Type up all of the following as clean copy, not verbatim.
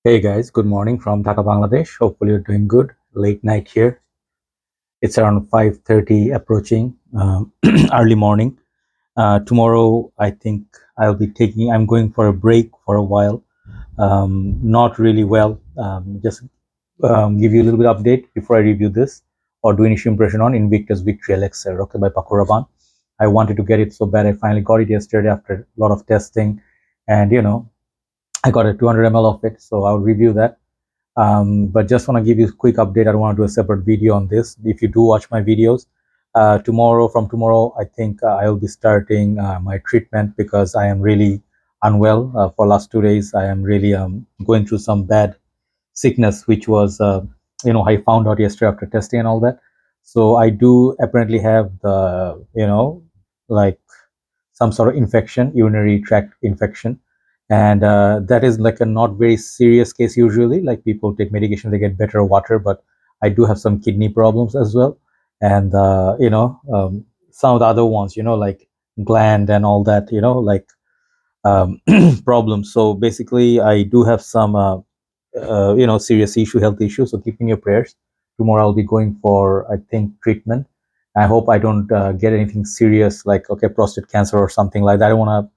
Hey guys, good morning from Dhaka, Bangladesh. Hopefully you're doing good. Late night here. It's around 5:30 approaching, early morning. Tomorrow, I think I'm going for a break for a while. Not really well. Just give you a little bit update before I review this or do initial impression on Invictus Victory Elixir, okay, by Paco Rabanne. I wanted to get it so bad. I finally got it yesterday after a lot of testing, and I got a 200 ml of it, so I'll review that. But just want to give you a quick update. I don't want to do a separate video on this. If you do watch my videos, from tomorrow, I think I will be starting my treatment because I am really unwell. For last 2 days, I am really going through some bad sickness, which was, I found out yesterday after testing and all that. So I do apparently have the, like some sort of infection, urinary tract infection, and that is like a not very serious case usually. Like people take medication, they get better water, but I do have some kidney problems as well, and some of the other ones, like gland and all that, like um, problems. So basically, I do have some serious health issues. So keep in your prayers. Tomorrow I'll be going for, I think, treatment. I hope I don't get anything serious like, okay, prostate cancer or something like that. I don't want to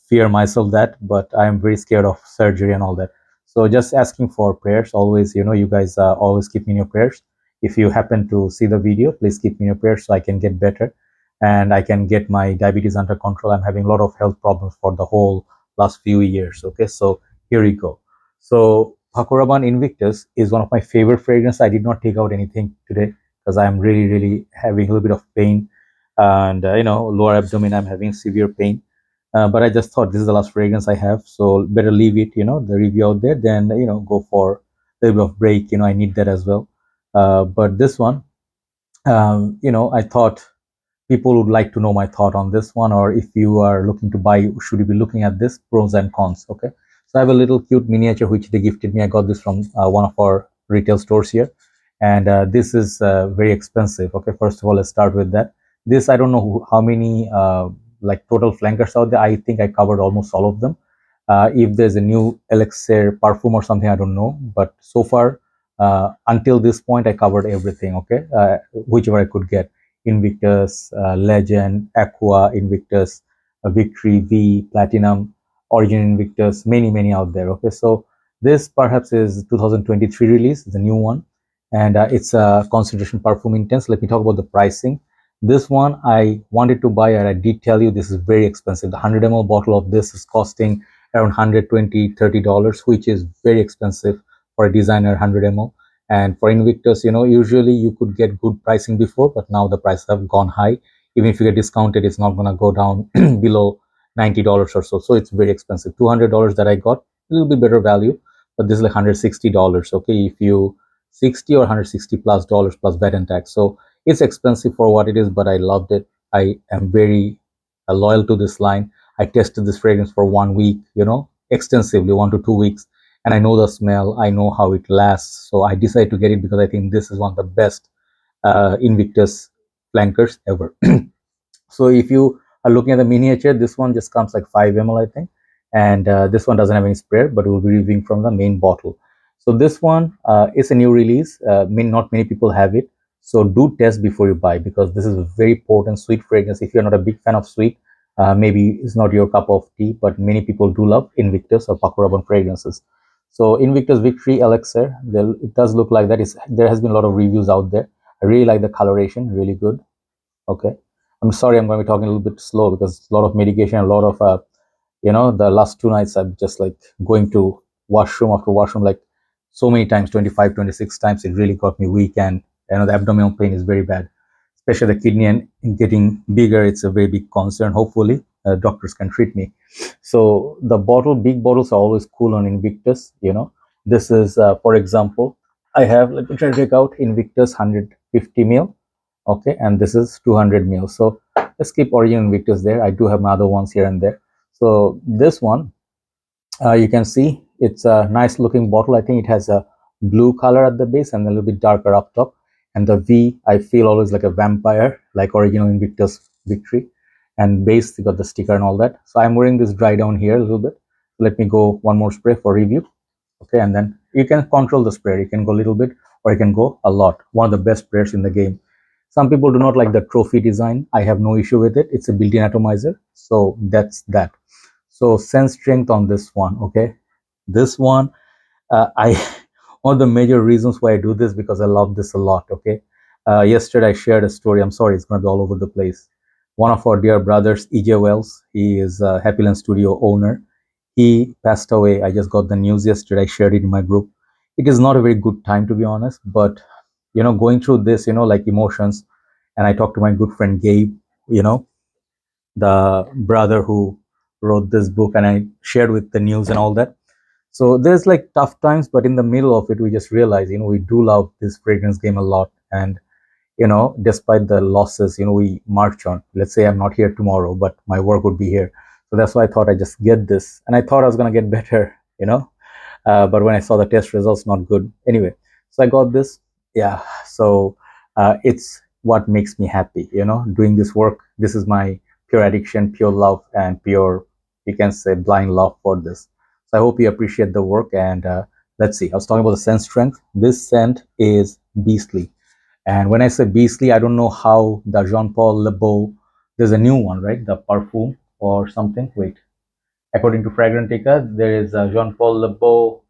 fear myself that, but I am very scared of surgery and all that. So just asking for prayers always. You guys always keep me in your prayers. If you happen to see the video, please keep me in your prayers so I can get better and I can get my diabetes under control. I'm having a lot of health problems for the whole last few years. Okay, so here we go. So Paco Rabanne Invictus is one of my favorite fragrances. I did not take out anything today because I'm really, really having a little bit of pain, and lower abdomen. I'm having severe pain, but I just thought this is the last fragrance I have, so better leave it. The review out there, then go for a little bit of break. I need that as well. But this one, I thought people would like to know my thought on this one, or if you are looking to buy, should you be looking at this pros and cons. Okay, so I have a little cute miniature which they gifted me. I got this from one of our retail stores here, and this is very expensive. Okay, first of all, let's start with that. This, I don't know how many like total flankers out there. I think I covered almost all of them. If there's a new Elixir perfume or something, I don't know, but so far until this point I covered everything. Okay, whichever I could get. Invictus, Legend, Aqua, Invictus, Victory, V, Platinum, Origin Invictus, many out there. Okay, so this perhaps is 2023 release, the new one, and it's a concentration perfume intense. Let me talk about the pricing. This one I wanted to buy, and I did tell you this is very expensive. The 100 ml bottle of this is costing around 120 $30, which is very expensive for a designer 100 ml. And for Invictus, usually you could get good pricing before, but now the prices have gone high. Even if you get discounted, it's not going to go down below $90 or so. So it's very expensive. $200 that I got, a little bit better value, but this is like $160. Okay, if you 60 or 160 plus dollars plus VAT and tax. So it's expensive for what it is, but I loved it. I am very loyal to this line. I tested this fragrance for 1 week, extensively, 1 to 2 weeks, and I know the smell, I know how it lasts. So I decided to get it because I think this is one of the best Invictus flankers ever. So if you are looking at the miniature, this one just comes like 5 ml, I think, and this one doesn't have any sprayer, but we'll be reviewing from the main bottle. So this one is a new release. Not many people have it, so do test before you buy, because this is a very potent sweet fragrance. If you're not a big fan of sweet, maybe it's not your cup of tea, but many people do love Invictus or Paco Rabanne fragrances. So Invictus Victory Elixir, it does look like that. There has been a lot of reviews out there. I really like the coloration, really good. Okay, I'm sorry, I'm going to be talking a little bit slow because a lot of medication, a lot of the last 2 nights I'm just like going to washroom after washroom like so many times, 25, 26 times. It really got me weak, and the abdominal pain is very bad, especially the kidney and getting bigger. It's a very big concern. Hopefully doctors can treat me. So the big bottles are always cool on Invictus. This is for example, I have, let me try to take out Invictus 150 ml. Okay, and this is 200 ml. So let's keep Origin Invictus there. I do have my other ones here and there. So this one, you can see it's a nice looking bottle. I think it has a blue color at the base and a little bit darker up top, and the V, I feel always like a vampire, like original Invictus Victory. And base, you got the sticker and all that. So I'm wearing this dry down here a little bit. Let me go one more spray for review. Okay, and then you can control the spread. You can go a little bit or you can go a lot. One of the best spreads in the game. Some people do not like the trophy design. I have no issue with it. It's a built-in atomizer, so that's that. So sense strength on this one. Okay, this one, I one of the major reasons why I do this, because I love this a lot. Okay, yesterday I shared a story. I'm sorry, it's gonna be all over the place. One of our dear brothers, EJ Wells, he is a Happy Land Studio owner. He passed away. I just got the news yesterday. I shared it in my group. It is not a very good time, to be honest, but going through this, like emotions. And I talked to my good friend Gabe, you know, the brother who wrote this book, and I shared with the news and all that. So there's like tough times, but in the middle of it, we just realize, we do love this fragrance game a lot. And, despite the losses, we march on. Let's say I'm not here tomorrow, but my work would be here. So that's why I thought I just get this. And I thought I was going to get better, but when I saw the test results, not good. Anyway, so I got this. Yeah. So it's what makes me happy, doing this work. This is my pure addiction, pure love, and pure, you can say, blind love for this. So I hope you appreciate the work. And let's see. I was talking about the scent strength. This scent is beastly. And when I say beastly, I don't know how the Jean-Paul Le Beau, there's a new one, right? The Perfume or something. Wait. According to Fragrantica, there is Jean-Paul Le Beau,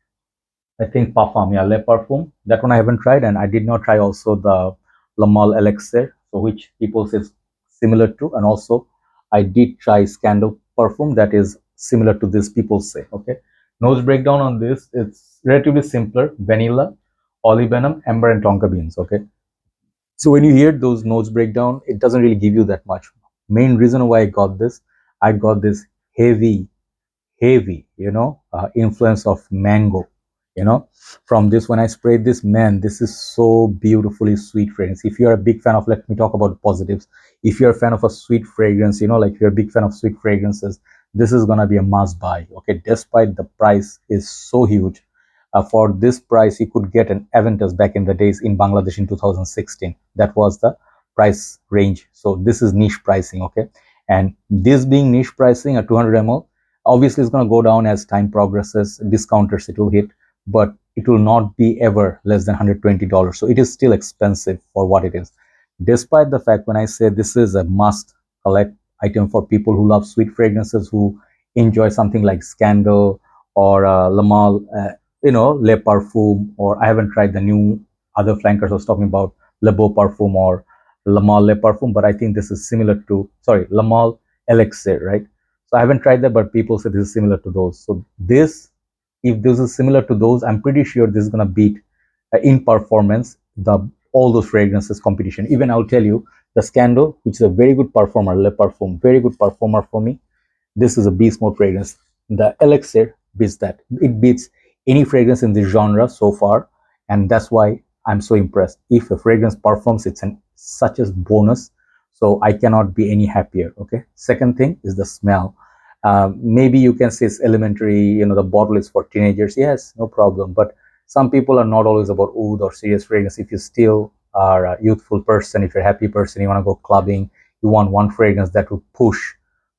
I think Parfum, yeah, Le Parfum. That one I haven't tried, and I did not try also the La Male Elixir, so which people say is similar to, and also I did try Scandal Perfume, that is similar to this, people say. Okay, nose breakdown on this, it's relatively simpler: vanilla, olibanum, amber, and tonka beans. Okay, so when you hear those notes breakdown, it doesn't really give you that much. Main reason why I got this heavy influence of mango, from this. When I sprayed this, man, this is so beautifully sweet fragrance. If you're a big fan of, let me talk about positives. If you're a fan of a sweet fragrance, like if you're a big fan of sweet fragrances, this is gonna be a must buy. Okay, despite the price is so huge. For this price, you could get an Aventus back in the days in Bangladesh in 2016. That was the price range. So this is niche pricing. Okay, and this being niche pricing at 200 ml, obviously it's going to go down as time progresses. Discounters it will hit, but it will not be ever less than $120. So it is still expensive for what it is. Despite the fact, when I say this is a must collect item for people who love sweet fragrances, who enjoy something like Scandal or Lamal, Le Parfum, or I haven't tried the new other flankers I was talking about, Le Beau Parfum or Lamal Le Parfum, but I think this is similar to, sorry, Lamal Elixir, right? So I haven't tried that, but people say this is similar to those. So this, if this is similar to those, I'm pretty sure this is gonna beat in performance the all those fragrances competition. Even I'll tell you, the Scandal, which is a very good performer, Le Parfum, very good performer for me. This is a beast mode fragrance. The Elixir beats that. It beats any fragrance in this genre so far, and that's why I'm so impressed. If a fragrance performs, it's such a bonus. So I cannot be any happier. Okay. Second thing is the smell. Maybe you can say it's elementary. The bottle is for teenagers. Yes, no problem. But some people are not always about oud or serious fragrance. If you still are a youthful person, if you're a happy person, you want to go clubbing, you want one fragrance that will push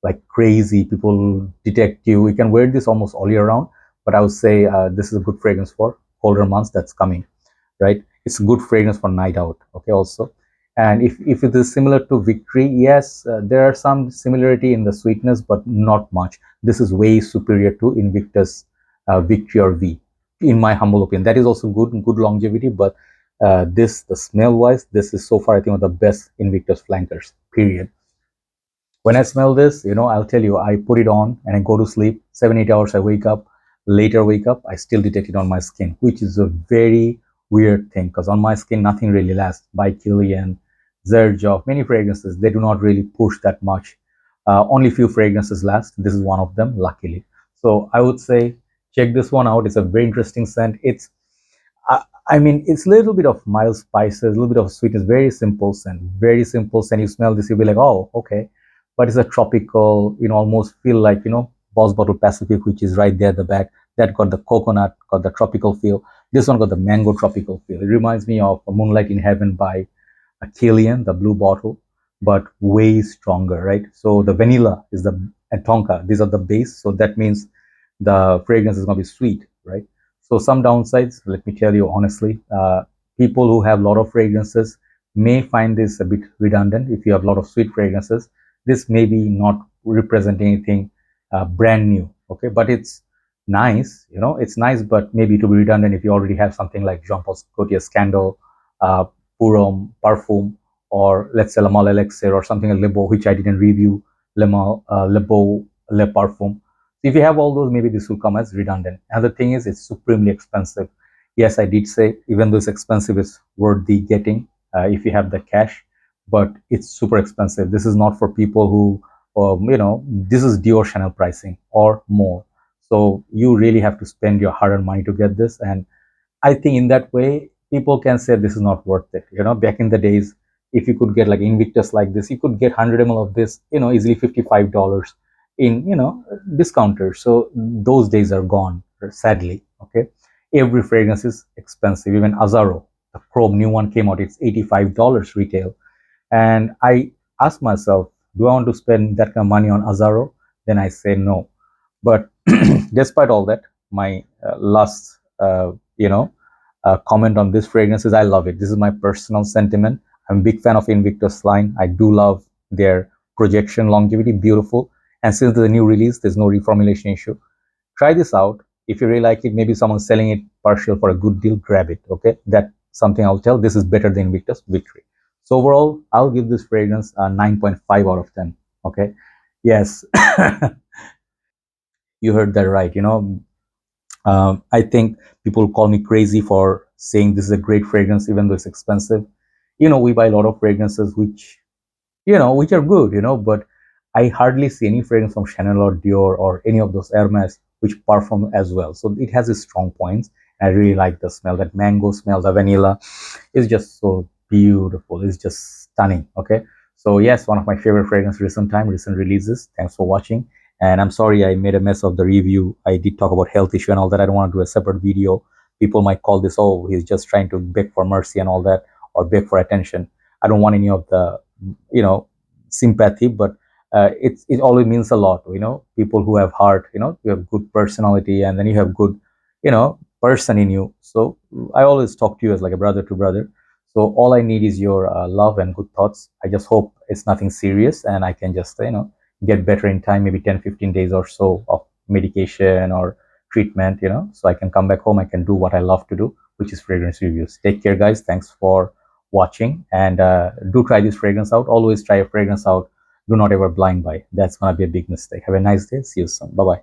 like crazy. People detect you. You can wear this almost all year round. But I would say this is a good fragrance for colder months that's coming, right? It's a good fragrance for night out. Okay, also. And if it is similar to Victory, yes, there are some similarity in the sweetness, but not much. This is way superior to Invictus Victory or V, in my humble opinion. That is also good longevity, but the smell wise, this is so far, I think, one of the best Invictus flankers, period. When I smell this, I'll tell you, I put it on and I go to sleep. 7-8 hours, I wake up. Later wake up, I still detect it on my skin, which is a very weird thing, because on my skin, nothing really lasts. By Kilian, Zerjoff, many fragrances, they do not really push that much. Only few fragrances last. This is one of them, luckily. So I would say check this one out. It's a very interesting scent. I mean, it's a little bit of mild spices, a little bit of sweetness, very simple scent, very simple scent. You smell this, you'll be like, oh, okay. But it's a tropical, almost feel like, Boss Bottle Pacific, which is right there at the back. That got the coconut, got the tropical feel. This one got the mango tropical feel. It reminds me of Moonlight in Heaven by Kilian, the blue bottle, but way stronger, right? So the vanilla is and tonka, these are the base. So that means the fragrance is going to be sweet, right? So some downsides, let me tell you honestly, people who have a lot of fragrances may find this a bit redundant. If you have a lot of sweet fragrances, this may be not represent anything brand new, okay? But it's nice, it's nice, but maybe to be redundant if you already have something like Jean Paul Gaultier's Candle, uh, Purom, Perfume, or let's say Le Male Elixir or something like Le Beau, which I didn't review, Le Beau, Le Parfum. If you have all those, maybe this will come as redundant. Another thing is it's supremely expensive. Yes, I did say even though it's expensive, it's worth the getting if you have the cash, but it's super expensive. This is not for people who, this is Dior Chanel pricing or more. So you really have to spend your hard-earned money to get this. And I think in that way, people can say this is not worth it. Back in the days, if you could get like Invictus like this, you could get 100 ml of this, easily $55 in, discounters. So those days are gone, sadly. Okay. Every fragrance is expensive. Even Azaro, the Chrome new one came out, it's $85 retail. And I ask myself, do I want to spend that kind of money on Azaro? Then I say no. But despite all that, my last, comment on this fragrance is I love it. This is my personal sentiment. I'm a big fan of Invictus line. I do love their projection longevity, beautiful. And since there's a new release, there's no reformulation issue. Try this out. If you really like it, maybe someone's selling it partial for a good deal, grab it. Okay, that's something I'll tell. This is better than Invictus Victory. So overall, I'll give this fragrance a 9.5 out of 10. Okay, yes, you heard that right. I think people call me crazy for saying this is a great fragrance, even though it's expensive. We buy a lot of fragrances which are good, but I hardly see any fragrance from Chanel or Dior or any of those Hermes which perform as well. So it has its strong points. I really like the smell. That mango smell, the vanilla is just so beautiful. It's just stunning. Okay. So yes, one of my favorite fragrances recent releases. Thanks for watching. And I'm sorry I made a mess of the review. I did talk about health issue and all that. I don't want to do a separate video. People might call this, oh, he's just trying to beg for mercy and all that, or beg for attention. I don't want any of the, sympathy, but it always means a lot. People who have heart, you have good personality, and then you have good, person in you. So I always talk to you as like a brother to brother. So all I need is your love and good thoughts. I just hope it's nothing serious and I can just, get better in time, maybe 10-15 days or so of medication or treatment, so I can come back home. I can do what I love to do, which is fragrance reviews. Take care, guys. Thanks for watching, and do try this fragrance out. Always try a fragrance out. Do not ever blind buy. That's gonna be a big mistake. Have a nice day. See you soon. Bye bye.